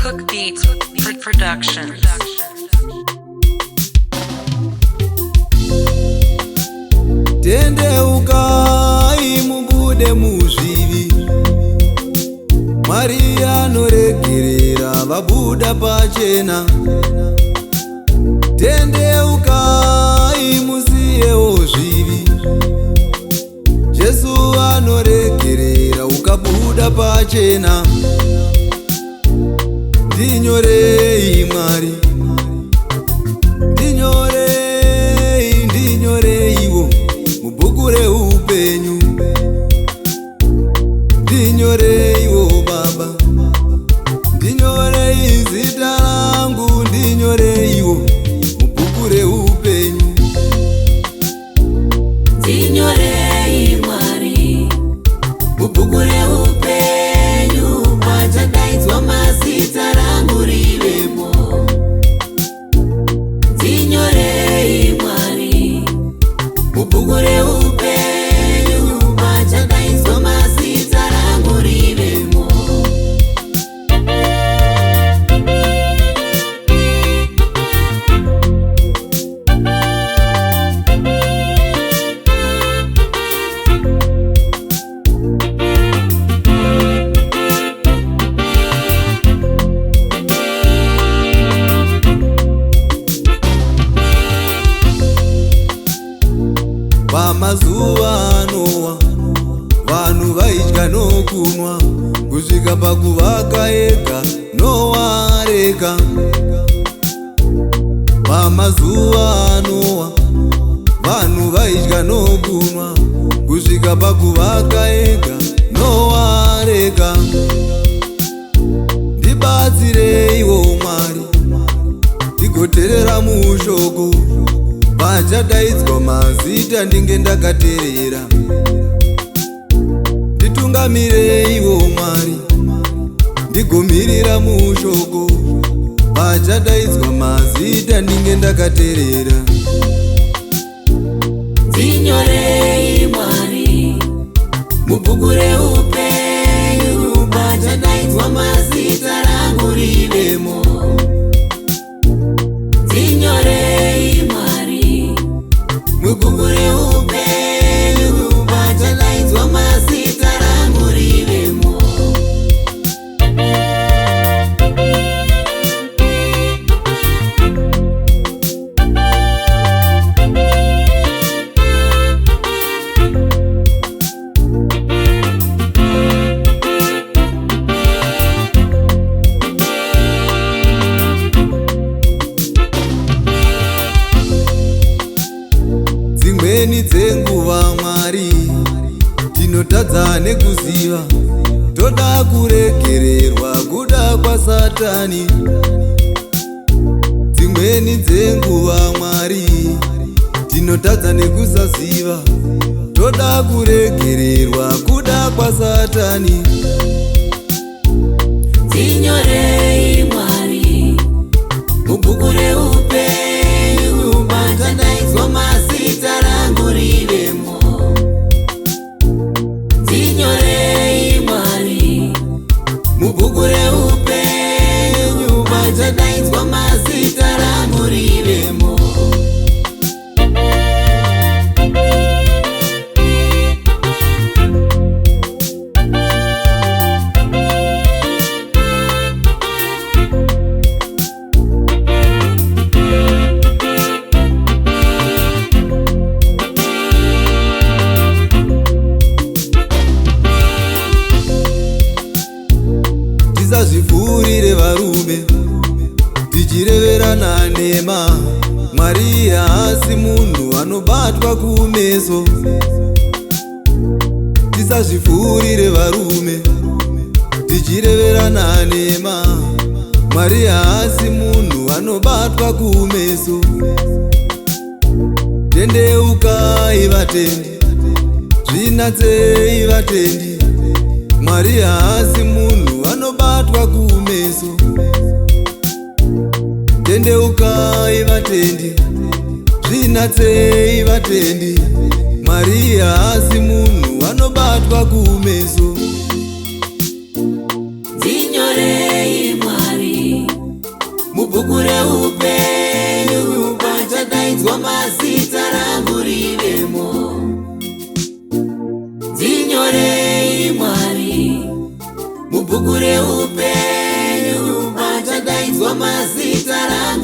Cook Beats Productions. Tendeukai mubude muzvivi, Mwari anoregerera vabuda pachena. Tendeukai musiyewo zvivi, Jesu anoregerera ukabuda pachena. Ndinyorei Mwari, ndinyorei, ndinyoreiwo mubhuku reupenyu. Ndinyoreiwo Baba, ndinyorei zita rangu, ndinyoreiwo mubhuku reupenyu. Ndinyorei Mwari mubhuku reupenyu, pachadaidzwa mazita rangu rivemo. Ndinyorei Mwari mubhuku reupenyu, pachadaidzwa mazita rangu rivemo. Pamazuva anowa vanhu vaidya nokunwa, kusvika pakuvaka ega nowareka. Pamazuva anowa vanhu vaidya nokunwa, kusvika pakuvaka ega nowareka. Ndibatsireiwo Mwari, ndigoteerera mushoko, pachadaidzwa mazita ndinge ndakateerera. Nditungamireiwo Mwari, ndigomirira mushoko, pachadaidzwa mazita ndinge ndakateerera. Ndinyorei Mwari mubhuku reupenyu, pachadaidzwa mazita rangu rivemo. Ndinyorei Mwari mubhuku reupenyu, pachadaidzwa mazita rangu rivemo. Dzimweni dzenguva Mwari tinotadza nekuziva, toda kuregererwa kuda kwaSatani. Dzimweni dzenguva Mwari tinotadza nekusaziva, toda kuregererwa kuda kwaSatani. Ndinyorei Mwari mubhuku reupenyu, pachadaidzwa mazita rangu rivemo. Ndinyorei Mwari mubhuku reupenyu, pachadaidzwa mazita rangu rivemo. Tisazvipfuurire varume tichireverana nhema. Mwari haasi munhu anobatwa kumeso. Tisazvipfuurire varume tichireverana nhema. Mwari haasi munhu anobatwa kumeso. Tendeukai vatendi, zvinatsei vatendi. Mwari haasi munhu anobatwa kumeso. Tendeukai vatendi, zvinatsei vatendi. Mwari haasi munhu anobatwa kumeso. Ndinyorei Mwari mubhuku reupenyu pachadaidzwa mazita rangu